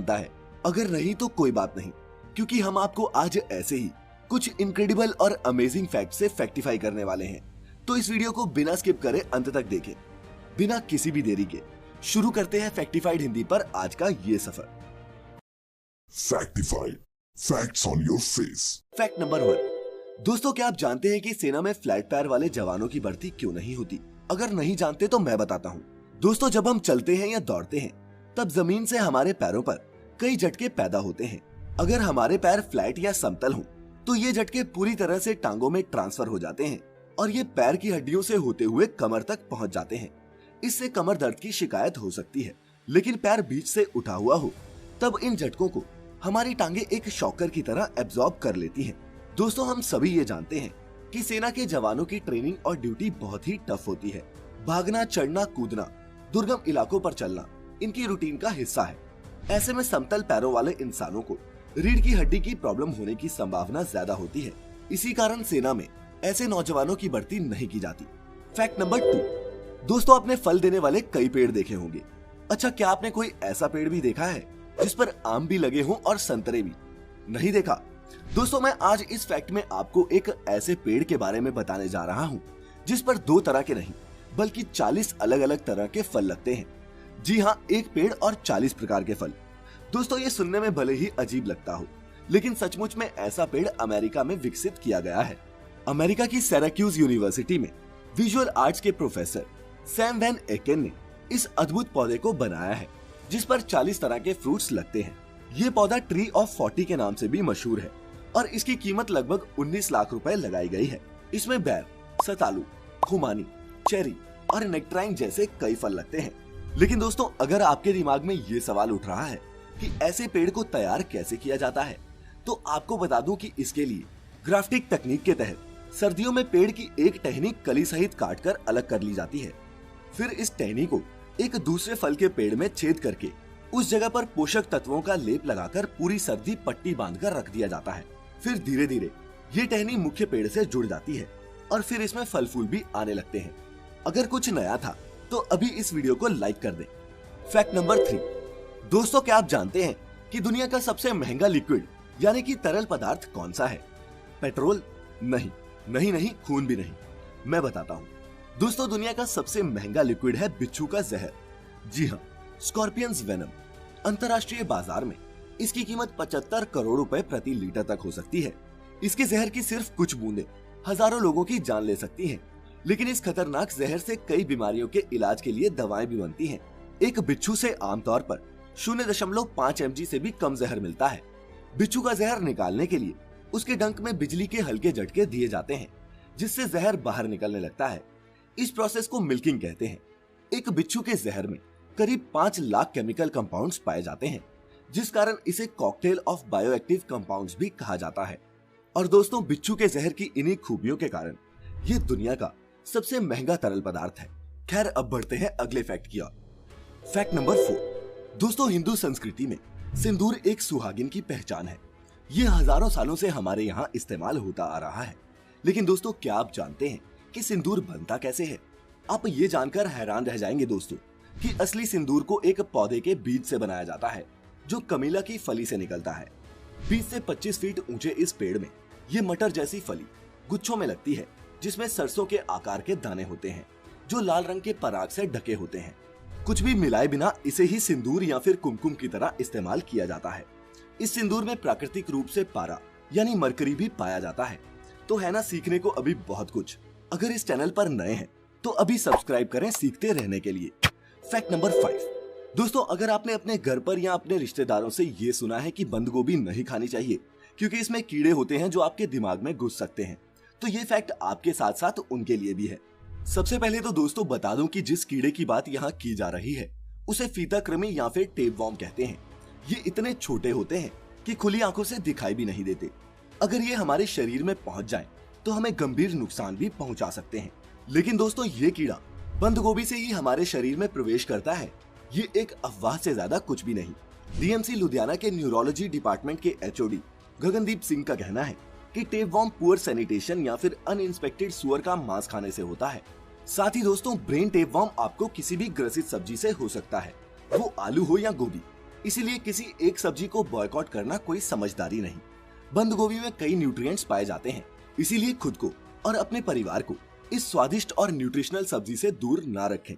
बनता है। अगर नहीं तो कोई बात नहीं, क्योंकि हम आपको आज ऐसे ही कुछ इनक्रेडिबल और अमेजिंग फैक्ट से फैक्टिफाई करने वाले हैं। तो इस वीडियो को बिना स्किप करे अंत तक देखें। बिना किसी भी देरी के शुरू करते हैं फैक्टिफाइड हिंदी पर आज का ये सफर। Factified, facts on your face. Fact number 1। दोस्तों, क्या आप जानते हैं कि सेना में फ्लैट पैर वाले जवानों की भर्ती क्यों नहीं होती? अगर नहीं जानते तो मैं बताता हूँ। दोस्तों, जब हम चलते हैं या दौड़ते हैं तब जमीन से हमारे पैरों पर कई झटके पैदा होते हैं। अगर हमारे पैर फ्लैट या समतल हों तो ये झटके पूरी तरह से टांगों में ट्रांसफर हो जाते हैं और ये पैर की हड्डियों से होते हुए कमर तक पहुंच जाते हैं। इससे कमर दर्द की शिकायत हो सकती है। लेकिन पैर बीच से उठा हुआ हो तब इन झटकों को हमारी टांगे एक शॉकर की तरह एब्जॉर्ब कर लेती हैं। दोस्तों, हम सभी ये जानते हैं कि सेना के जवानों की ट्रेनिंग और ड्यूटी बहुत ही टफ होती है। भागना, चढ़ना, कूदना, दुर्गम इलाकों पर चलना इनकी रूटीन का हिस्सा है। ऐसे में समतल पैरों वाले इंसानों को रीढ़ की हड्डी की प्रॉब्लम होने की संभावना ज्यादा होती है। इसी कारण सेना में ऐसे नौजवानों की भर्ती नहीं की जाती। Fact number 2। दोस्तों, आपने फल देने वाले कई पेड़ देखे होंगे। अच्छा, क्या आपने कोई ऐसा पेड़ भी देखा है जिस पर आम भी लगे हों और संतरे भी? नहीं देखा? दोस्तों, मैं आज इस फैक्ट में आपको एक ऐसे पेड़ के बारे में बताने जा रहा हूँ जिस पर 2 तरह के नहीं बल्कि 40 अलग अलग तरह के फल लगते हैं। जी हाँ, एक पेड़ और 40 प्रकार के फल। दोस्तों, ये सुनने में भले ही अजीब लगता हो, लेकिन सचमुच में ऐसा पेड़ अमेरिका में विकसित किया गया है। अमेरिका की सिराक्यूज यूनिवर्सिटी में विजुअल आर्ट्स के प्रोफेसर सैम वैन एकेन ने इस अद्भुत पौधे को बनाया है जिस पर 40 तरह के फ्रूट्स लगते हैं। ये पौधा ट्री ऑफ 40 के नाम से भी मशहूर है और इसकी कीमत लगभग 19 लाख रुपए लगाई गई है। इसमें बैर, सतालू, खुमानी, चेरी और नेक्ट्राइन जैसे कई फल लगते हैं। लेकिन दोस्तों, अगर आपके दिमाग में ये सवाल उठ रहा है कि ऐसे पेड़ को तैयार कैसे किया जाता है, तो आपको बता दूं कि इसके लिए ग्राफ्टिंग तकनीक के तहत सर्दियों में पेड़ की एक टहनी कली सहित काटकर अलग कर ली जाती है। फिर इस टहनी को एक दूसरे फल के पेड़ में छेद करके उस जगह पर पोषक तत्वों का लेप लगाकर पूरी सर्दी पट्टी बांधकर रख दिया जाता है। फिर धीरे धीरे ये टहनी मुख्य पेड़ से जुड़ जाती है और फिर इसमें फल फूल भी आने लगते हैं। अगर कुछ नया था तो अभी इस वीडियो को लाइक कर दें। Fact number 3। दोस्तों, क्या आप जानते हैं कि दुनिया का सबसे महंगा लिक्विड यानी कि तरल पदार्थ कौन सा है? पेट्रोल? नहीं, नहीं नहीं, खून भी नहीं। मैं बताता हूँ। दोस्तों, दुनिया का सबसे महंगा लिक्विड है बिच्छू का जहर। जी हाँ, स्कॉर्पियंस वेनम। अंतर्राष्ट्रीय बाजार में इसकी कीमत 75 करोड़ रुपए प्रति लीटर तक हो सकती है। इसके जहर की सिर्फ कुछ बूंदें हजारों लोगों की जान ले सकती हैं। लेकिन इस खतरनाक जहर से कई बीमारियों के इलाज के लिए दवाएं भी बनती हैं। एक बिच्छू से आमतौर पर 0.5 mg से भी कम जहर मिलता है। बिच्छू का जहर निकालने के लिए उसके डंक में बिजली के हल्के झटके दिए जाते हैं जिससे जहर बाहर निकलने लगता है। इस प्रोसेस को मिल्किंग कहते हैं। एक बिच्छू के जहर में करीब 5 लाख केमिकल कंपाउंड्स पाए जाते हैं, जिस कारण इसे कॉकटेल ऑफ बायोएक्टिव कंपाउंड्स भी कहा जाता है। और दोस्तों, बिच्छू के जहर की इन्हीं खूबियों के कारण ये दुनिया का सबसे महंगा तरल पदार्थ है। खैर, अब बढ़ते हैं अगले फैक्ट की ओर। Fact number 4। दोस्तों, हिंदू संस्कृति में सिंदूर एक सुहागिन की पहचान है। ये हजारों सालों से हमारे यहाँ इस्तेमाल होता आ रहा है। लेकिन दोस्तों, क्या आप जानते हैं कि सिंदूर बनता कैसे है? आप ये जानकर हैरान रह जाएंगे दोस्तों कि असली सिंदूर को एक पौधे के बीज से बनाया जाता है जो कमीला की फली से निकलता है। 20 से 25 फीट ऊंचे इस पेड़ में ये मटर जैसी फली गुच्छों में लगती है जिसमें सरसों के आकार के दाने होते हैं जो लाल रंग के पराग से ढके होते हैं। कुछ भी मिलाए बिना इसे ही सिंदूर या फिर कुमकुम की तरह इस्तेमाल किया जाता है। इस सिंदूर में प्राकृतिक रूप से पारा यानी मरकरी भी पाया जाता है। तो है ना, सीखने को अभी बहुत कुछ। अगर इस चैनल पर नए हैं तो अभी सब्सक्राइब करें सीखते रहने के लिए। Fact number 5। दोस्तों, अगर आपने अपने घर पर या अपने रिश्तेदारों से ये सुना है कि बंद गोभी नहीं खानी चाहिए क्योंकि इसमें कीड़े होते हैं जो आपके दिमाग में घुस सकते हैं, तो ये फैक्ट आपके साथ साथ उनके लिए भी है। सबसे पहले तो दोस्तों बता दूं कि जिस कीड़े की बात यहाँ की जा रही है उसे फीताकृमि या फिर टेपवॉर्म कहते हैं। ये इतने छोटे होते हैं कि खुली आंखों से दिखाई भी नहीं देते। अगर ये हमारे शरीर में पहुंच जाएं, तो हमें गंभीर नुकसान भी पहुंचा सकते हैं। लेकिन दोस्तों, ये कीड़ा बंद गोभी से ही हमारे शरीर में प्रवेश करता है, ये एक अफवाह से ज्यादा कुछ भी नहीं। डीएमसी लुधियाना के न्यूरोलॉजी डिपार्टमेंट के एचओडी गगनदीप सिंह का कहना है कि टेपवॉर्म पुअर सैनिटेशन या फिर अनइंस्पेक्टेड सुअर का मांस खाने से होता है। साथ ही दोस्तों, ब्रेन टेपवॉर्म आपको किसी भी ग्रसित सब्जी से हो सकता है, वो आलू हो या गोभी। इसीलिए किसी एक सब्जी को बॉयकॉट करना कोई समझदारी नहीं। बंद गोभी में कई न्यूट्रिएंट्स पाए जाते हैं, इसीलिए खुद को और अपने परिवार को इस स्वादिष्ट और न्यूट्रिशनल सब्जी से दूर ना रखें।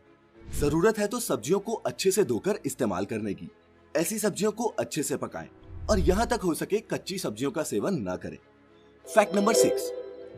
जरूरत है तो सब्जियों को अच्छे से धोकर इस्तेमाल करने की। ऐसी सब्जियों को अच्छे से पकाएं और यहाँ तक हो सके कच्ची सब्जियों का सेवन ना करें। Fact number 6।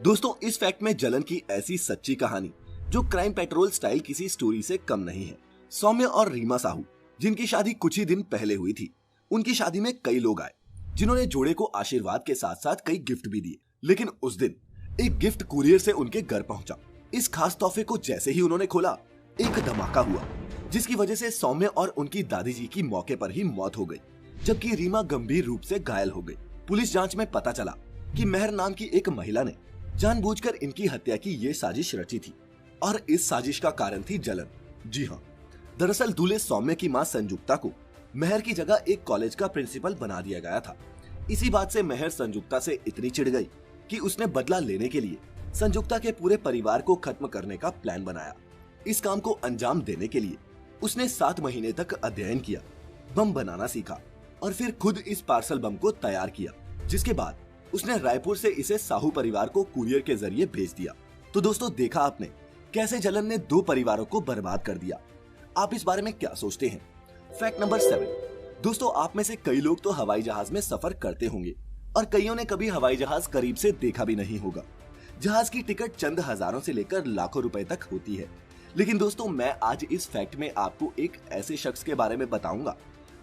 दोस्तों, इस फैक्ट में जलन की ऐसी सच्ची कहानी जो क्राइम पेट्रोल स्टाइल किसी स्टोरी से कम नहीं है। सौम्य और रीमा साहू, जिनकी शादी कुछ ही दिन पहले हुई थी, उनकी शादी में कई लोग आए जिन्होंने जोड़े को आशीर्वाद के साथ साथ कई गिफ्ट भी दिए। लेकिन उस दिन एक गिफ्ट कुरियर से उनके घर पहुंचा। इस खास तोहफे को जैसे ही उन्होंने खोला, एक धमाका हुआ जिसकी वजह से सौम्य और उनकी दादी जी की मौके पर ही मौत हो गई, जबकि रीमा गंभीर रूप से घायल हो गई। पुलिस जांच में पता चला कि मेहर नाम की एक महिला ने जानबूझकर इनकी हत्या की ये साजिश रची थी और इस साजिश का कारण थी जलन। जी हाँ, दरअसल दूल्हे सौम्य की मां संजुक्ता को मेहर की जगह एक कॉलेज का प्रिंसिपल बना दिया गया था। इसी बात से मेहर संजुक्ता से इतनी चिढ़ गई कि उसने बदला लेने के लिए संजुक्ता के पूरे परिवार को खत्म करने का प्लान बनाया। इस काम को अंजाम देने के लिए उसने 7 महीने तक अध्ययन किया, बम बनाना सीखा और फिर खुद इस पार्सल बम को तैयार किया, जिसके बाद उसने रायपुर से इसे साहू परिवार को कुरियर के जरिए भेज दिया। तो दोस्तों, देखा आपने कैसे जलन ने 2 परिवारों को बर्बाद कर दिया। आप इस बारे में क्या सोचते हैं? Fact number 7। दोस्तों, आप में से कई लोग तो हवाई जहाज में सफर करते होंगे और कईयों ने कभी हवाई जहाज करीब से देखा भी नहीं होगा। जहाज की टिकट चंद हजारों से लेकर लाखों रुपए तक होती है। लेकिन दोस्तों, मैं आज इस फैक्ट में आपको एक ऐसे शख्स के बारे में बताऊंगा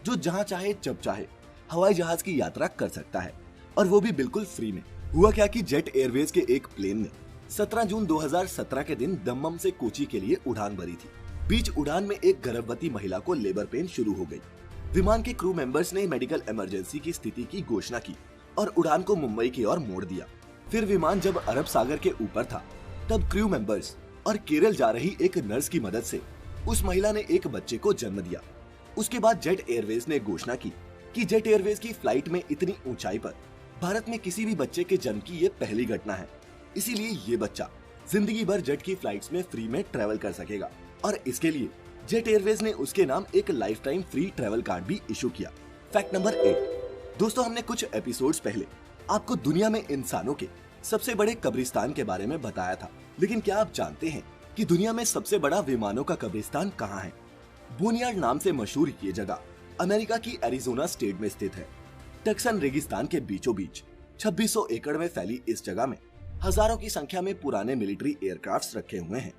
जो जहां चाहे जब चाहे हवाई जहाज की यात्रा कर सकता है, और वो भी बिल्कुल फ्री में। हुआ क्या कि जेट एयरवेज के एक प्लेन ने 17 जून 2017 के दिन दम्मम से कोची के लिए उड़ान भरी थी। बीच उड़ान में एक गर्भवती महिला को लेबर पेन शुरू हो गई। विमान के क्रू मेंबर्स ने मेडिकल इमरजेंसी की स्थिति की घोषणा की और उड़ान को मुंबई की ओर मोड़ दिया। फिर विमान जब अरब सागर के ऊपर था, तब क्रू मेंबर्स और केरल जा रही एक नर्स की मदद से उस महिला ने एक बच्चे को जन्म दिया। उसके बाद जेट एयरवेज ने घोषणा की कि जेट एयरवेज की फ्लाइट में इतनी ऊंचाई पर भारत में किसी भी बच्चे के जन्म की ये पहली घटना है। इसीलिए ये बच्चा जिंदगी भर जेट की फ्लाइट्स में फ्री में ट्रेवल कर सकेगा और इसके लिए जेट एयरवेज ने उसके नाम एक life time free travel card भी इशू किया। Fact number 8। दोस्तों, हमने कुछ एपिसोड्स पहले आपको दुनिया में इंसानों के सबसे बड़े कब्रिस्तान के बारे में बताया था, लेकिन क्या आप जानते हैं कि दुनिया में सबसे बड़ा विमानों का कब्रिस्तान कहाँ है? बोनियार्ड नाम से मशहूर ये जगह अमेरिका की एरिजोना स्टेट में स्थित है। टक्सन रेगिस्तान के बीचों बीच 2600 एकड़ में फैली इस जगह में हजारों की संख्या में पुराने मिलिट्री एयरक्राफ्ट्स रखे हुए हैं।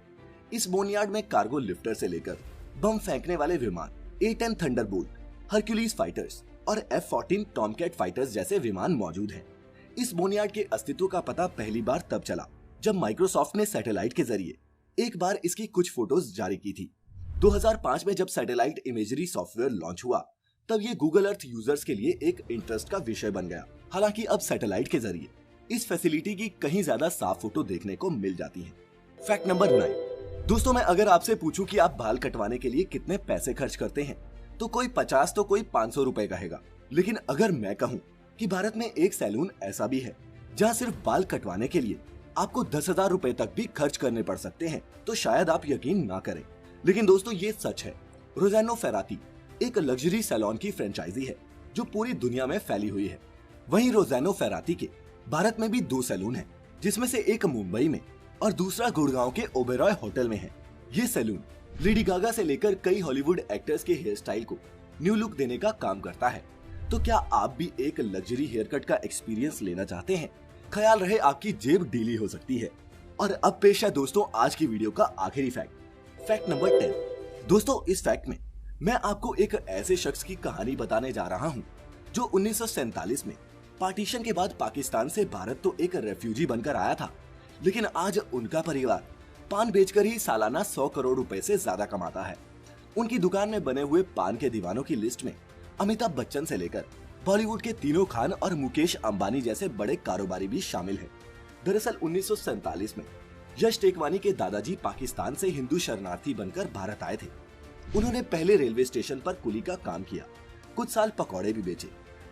इस बोनियार्ड में कार्गो लिफ्टर से लेकर बम फेंकने वाले विमान, A-10 थंडरबोल्ट, हरक्यूलिस फाइटर्स और F-14 टॉमकैट फाइटर्स जैसे विमान मौजूद हैं। इस बोनियार्ड के अस्तित्व का पता पहली बार तब चला जब माइक्रोसॉफ्ट ने सैटेलाइट के जरिए एक बार इसकी कुछ फोटोज जारी की थी। 2005 में जब सैटेलाइट इमेजरी सॉफ्टवेयर लॉन्च हुआ, तब ये गूगल अर्थ यूजर्स के लिए एक इंटरेस्ट का विषय बन गया। हालांकि अब सैटेलाइट के जरिए इस फैसिलिटी की कहीं ज्यादा साफ फोटो देखने को मिल जाती है। Fact number 9। दोस्तों, मैं अगर आपसे पूछूं कि आप बाल कटवाने के लिए कितने पैसे खर्च करते हैं, तो कोई 50 तो कोई 500 रुपए कहेगा। लेकिन अगर मैं कहूं कि भारत में एक सैलून ऐसा भी है जहां सिर्फ बाल कटवाने के लिए आपको 10,000 रुपए तक भी खर्च करने पड़ सकते हैं, तो शायद आप यकीन ना करें, लेकिन दोस्तों ये सच है। रोजानो फेराती एक लग्जरी सैलून की फ्रेंचाइजी है जो पूरी दुनिया में फैली हुई है। वहीं रोजानो फेराती के भारत में भी 2 सैलून हैं, जिसमें से एक मुंबई में और दूसरा गुड़गांव के ओबेरॉय होटल में है। ये सैलून लेडी गागा से लेकर कई हॉलीवुड एक्टर्स के हेयर स्टाइल को न्यू लुक देने का काम करता है। तो क्या आप भी एक लग्जरी हेयर कट का एक्सपीरियंस लेना चाहते हैं? ख्याल रहे आपकी जेब ढीली हो सकती है। और अब पेश है दोस्तों आज की वीडियो का आखिरी फैक्ट नंबर 10। दोस्तों, इस फैक्ट में मैं आपको एक ऐसे शख्स की कहानी बताने जा रहा हूँ जो 1947 में पार्टीशन के बाद पाकिस्तान से भारत तो एक रेफ्यूजी बनकर आया था, लेकिन आज उनका परिवार पान बेचकर ही सालाना 100 करोड़ रुपए से ज्यादा कमाता है। उनकी दुकान में बने हुए पान के दीवानों की लिस्ट में अमिताभ बच्चन से लेकर बॉलीवुड के तीनों खान और मुकेश अंबानी जैसे बड़े कारोबारी भी शामिल हैं। दरअसल 1947 में यश टेकवानी के दादाजी पाकिस्तान से हिंदू शरणार्थी बनकर भारत आए थे। उन्होंने पहले रेलवे स्टेशन पर कुली का काम किया, कुछ साल पकौड़े भी बेचे,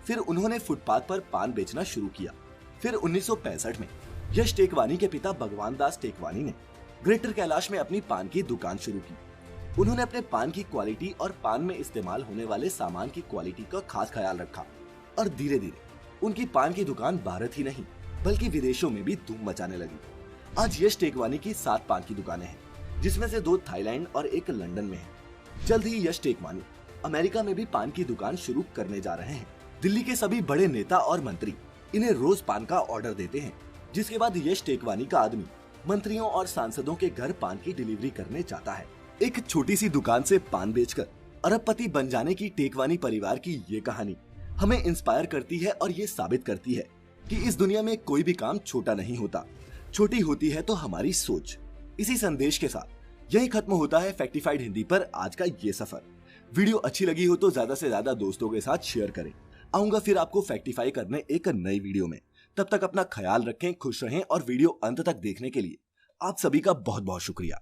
फिर उन्होंने फुटपाथ पर पान बेचना शुरू किया। फिर 1965 में यश टेकवानी के पिता भगवान दास टेकवानी ने ग्रेटर कैलाश में अपनी पान की दुकान शुरू की। उन्होंने अपने पान की क्वालिटी और पान में इस्तेमाल होने वाले सामान की क्वालिटी का खास ख्याल रखा और धीरे धीरे उनकी पान की दुकान भारत ही नहीं बल्कि विदेशों में भी धूम मचाने लगी। आज यश टेकवानी की 7 पान की दुकानें हैं, जिसमें से 2 थाईलैंड और 1 लंदन में है। जल्द ही यश टेकवानी अमेरिका में भी पान की दुकान शुरू करने जा रहे हैं। दिल्ली के सभी बड़े नेता और मंत्री इन्हें रोज पान का ऑर्डर देते हैं, जिसके बाद यश टेकवानी का आदमी मंत्रियों और सांसदों के घर पान की डिलीवरी करने जाता है। एक छोटी सी दुकान से पान बेचकर अरबपति बन जाने की टेकवानी परिवार की ये कहानी हमें इंस्पायर करती है और ये साबित करती है कि इस दुनिया में कोई भी काम छोटा नहीं होता, छोटी होती है तो हमारी सोच। इसी संदेश के साथ यही खत्म होता है फैक्टिफाइड हिंदी पर आज का ये सफर। वीडियो अच्छी लगी हो तो ज्यादा से ज्यादा दोस्तों के साथ शेयर करें। आऊंगा फिर आपको फैक्टिफाई करने एक नई वीडियो में। तब तक अपना ख्याल रखें, खुश रहें और वीडियो अंत तक देखने के लिए आप सभी का बहुत बहुत शुक्रिया।